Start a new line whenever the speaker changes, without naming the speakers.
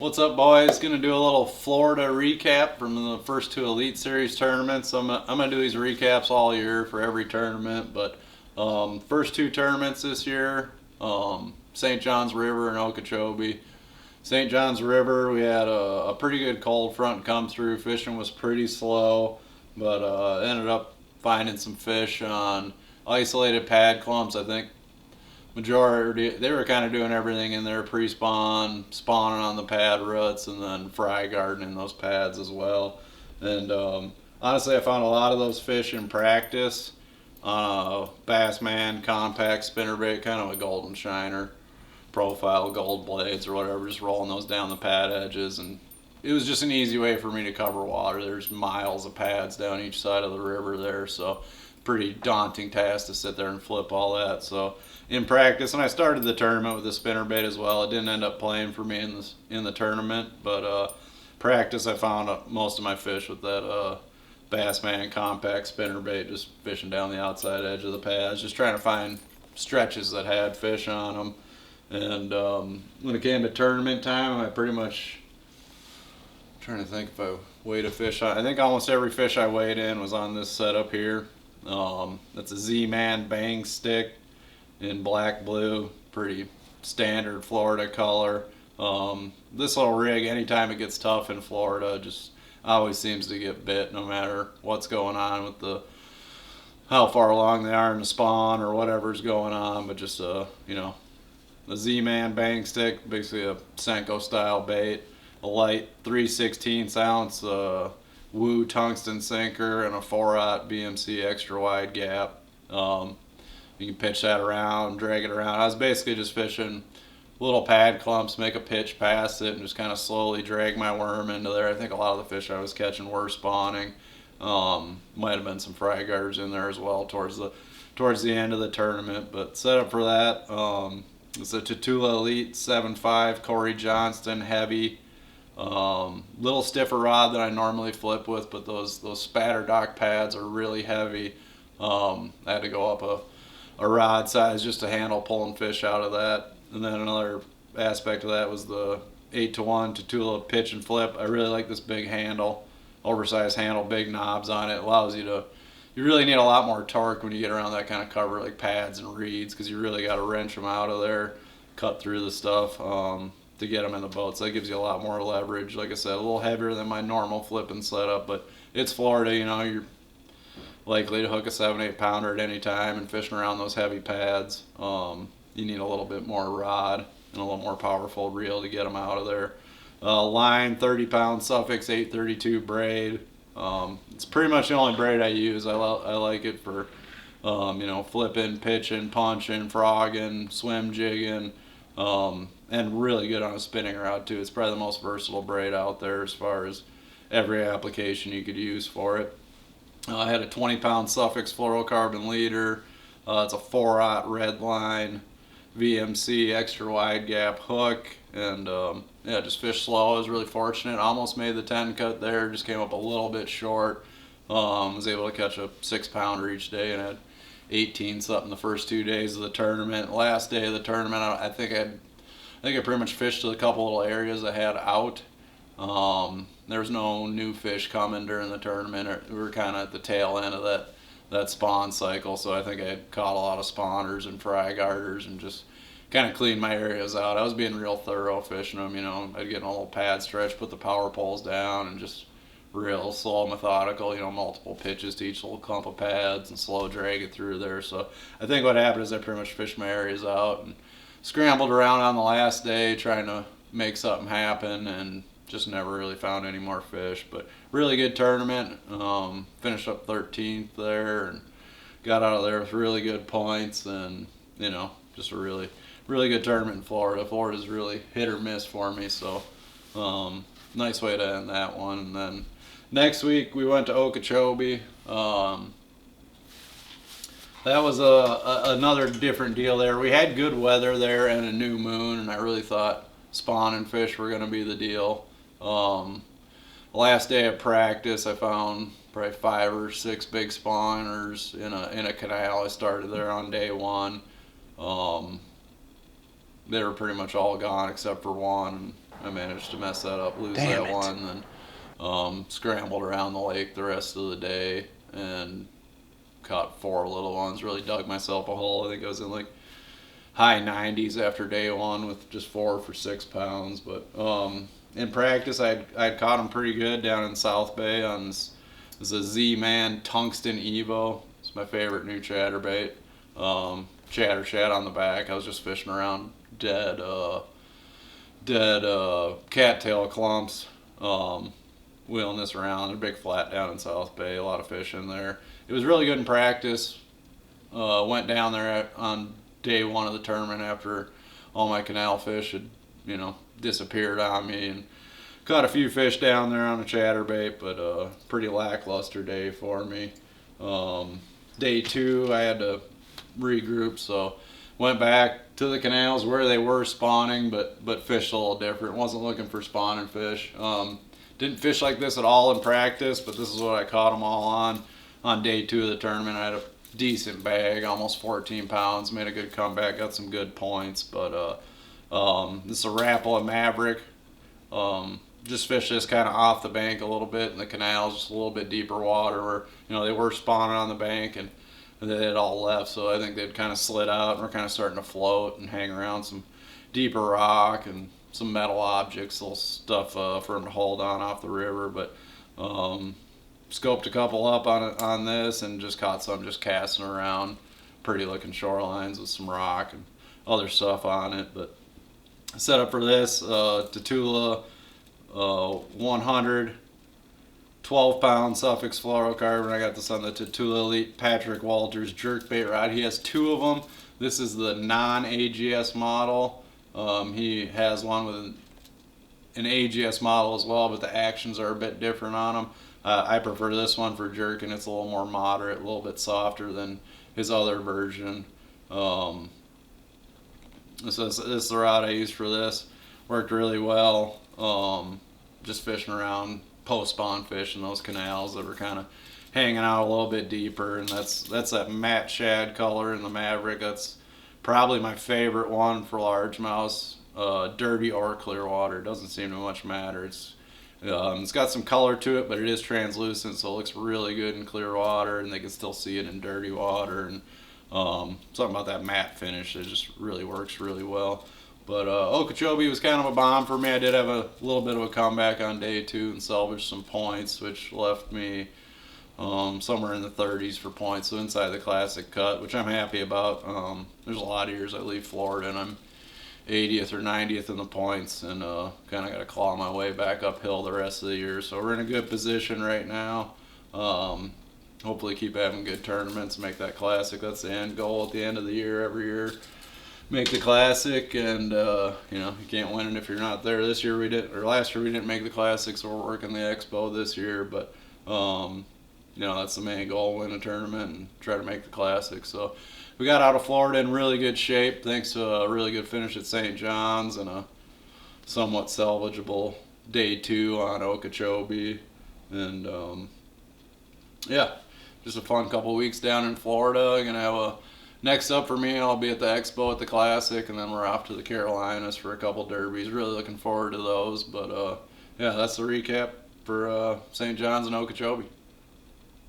What's up, boys? Gonna do a little Florida recap from the first two Elite Series tournaments. I'm gonna do these recaps all year for every tournament, but first two tournaments this year, St. John's River and Okeechobee. St. John's River, we had a pretty good cold front come through. Fishing was pretty slow, but ended up finding some fish on isolated pad clumps. I think majority they were kind of doing everything in there, pre-spawn, spawning on the pad roots, and then fry gardening those pads as well. And honestly, I found a lot of those fish in practice on a Bassman compact spinnerbait, kind of a golden shiner profile, gold blades or whatever, just rolling those down the pad edges. And it was just an easy way for me to cover water. There's miles of pads down each side of the river there, so pretty daunting task to sit there and flip all that. So in practice, and I started the tournament with a spinnerbait as well. It didn't end up playing for me in the tournament, but practice I found most of my fish with that Bassman compact spinnerbait, just fishing down the outside edge of the pads, just trying to find stretches that had fish on them. And when it came to tournament time, I pretty much trying to think if I weighed a fish on. I think almost every fish I weighed in was on this setup here. That's a Z-Man bang stick in black blue, pretty standard Florida color. This little rig, anytime it gets tough in Florida, just always seems to get bit, no matter what's going on with how far along they are in the spawn or whatever's going on. But just the Z-Man bang stick, basically a Senko style bait, a light 3/16 ounce Woo tungsten sinker, and a 4/0 BMC extra wide gap. You can pitch that around, drag it around. I was basically just fishing little pad clumps, make a pitch past it, and just kind of slowly drag my worm into there. I think a lot of the fish I was catching were spawning. Might have been some fry guards in there as well towards the end of the tournament. But set up for that. It's a Tatula Elite 7.5 Corey Johnston heavy. Little stiffer rod than I normally flip with, but those spatter dock pads are really heavy. I had to go up a rod size just to handle pulling fish out of that. And then another aspect of that was the 8-to-1 Tatula pitch and flip. I really like this big handle, oversized handle, big knobs on it. It allows you really need a lot more torque when you get around that kind of cover like pads and reeds, because you really got to wrench them out of there, cut through the stuff to get them in the boat. So that gives you a lot more leverage. Like I said, a little heavier than my normal flipping setup, but it's Florida, you're likely to hook a 7-8 pounder at any time, and fishing around those heavy pads, you need a little bit more rod and a little more powerful reel to get them out of there. Line 30-pound Suffix 832 braid. It's pretty much the only braid I use. I like it for flipping, pitching, punching, frogging, swim jigging, and really good on a spinning rod too. It's probably the most versatile braid out there as far as every application you could use for it. I had a 20-pound Suffix fluorocarbon leader. It's a 4/0 red line VMC extra wide gap hook, and just fish slow. I was really fortunate. Almost made the 10 cut there. Just came up a little bit short. Was able to catch a 6-pounder each day, and had 18 something the first 2 days of the tournament. Last day of the tournament, I think I pretty much fished a couple little areas I had out. There was no new fish coming during the tournament. We were kind of at the tail end of that spawn cycle, so I think I had caught a lot of spawners and fry garters and just kind of cleaned my areas out. I was being real thorough fishing them. I'd get in a little pad stretch, put the power poles down, and just real slow, methodical, multiple pitches to each little clump of pads and slow drag it through there. So I think what happened is I pretty much fished my areas out and scrambled around on the last day trying to make something happen, and just never really found any more fish. But really good tournament. Finished up 13th there and got out of there with really good points, and just a really good tournament in Florida. Florida's really hit or miss for me, so nice way to end that one. And then next week we went to Okeechobee. That was another different deal there. We had good weather there and a new moon, and I really thought spawn and fish were going to be the deal. Last day of practice, I found probably 5 or 6 big spawners in a canal. I started there on day one. They were pretty much all gone except for one. I managed to mess that up, lose
Damn
that
it.
one, and scrambled around the lake the rest of the day and caught 4 little ones. Really dug myself a hole. I think I was in like high 90s after day one with just 4 for 6 pounds. But in practice, I'd caught them pretty good down in South Bay on this a Z-Man Tungsten Evo. It's my favorite new chatterbait. Chatter shad on the back. I was just fishing around dead cattail clumps, wheeling this around. A big flat down in South Bay. A lot of fish in there. It was really good in practice. Went down there on day one of the tournament after all my canal fish had, disappeared on me, and caught a few fish down there on a chatterbait, but pretty lackluster day for me. Day two, I had to regroup, so went back to the canals where they were spawning, but fished a little different. Wasn't looking for spawning fish. Didn't fish like this at all in practice, but this is what I caught them all on. On day two of the tournament, I had a decent bag, almost 14 pounds. Made a good comeback, got some good points. But this is a Rapala Maverick. Just fished this kind of off the bank a little bit in the canals, just a little bit deeper water where they were spawning on the bank, and they had all left. So I think they'd kind of slid out and were kind of starting to float and hang around some deeper rock and some metal objects, little stuff for them to hold on off the river. But scoped a couple up on this and just caught some just casting around pretty looking shorelines with some rock and other stuff on it. But set up for this Tatula 100 12-pound Suffix fluorocarbon. I got this on the Tatula Elite Patrick Walters jerkbait rod. He has 2 of them. This is the non-AGS model. He has one with an AGS model as well, but the actions are a bit different on them. I prefer this one for jerking. It's a little more moderate, a little bit softer than his other version. This is the rod I used for this. Worked really well. Just fishing around post-spawn fish in those canals that were kind of hanging out a little bit deeper, and that's that matte shad color in the Maverick. That's probably my favorite one for largemouths, dirty or clear water. It doesn't seem to much matter. It's got some color to it, but it is translucent, so it looks really good in clear water, and they can still see it in dirty water. And something about that matte finish that just really works really well. But Okeechobee was kind of a bomb for me. I did have a little bit of a comeback on day 2 and salvaged some points, which left me somewhere in the 30s for points, so inside the classic cut, which I'm happy about. There's a lot of years I leave Florida and I'm 80th or 90th in the points, and kind of got to claw my way back uphill the rest of the year. So we're in a good position right now. Hopefully keep having good tournaments, make that classic. That's the end goal at the end of the year every year. Make the classic, and you can't win it if you're not there. This year we didn't, or last year we didn't make the classic, so we're working the expo this year. But that's the main goal: win a tournament and try to make the classic. So we got out of Florida in really good shape, thanks to a really good finish at St. John's and a somewhat salvageable day 2 on Okeechobee, and just a fun couple weeks down in Florida. I'm gonna have next up for me, I'll be at the expo at the classic, and then we're off to the Carolinas for a couple derbies. Really looking forward to those. But that's the recap for St. John's and Okeechobee.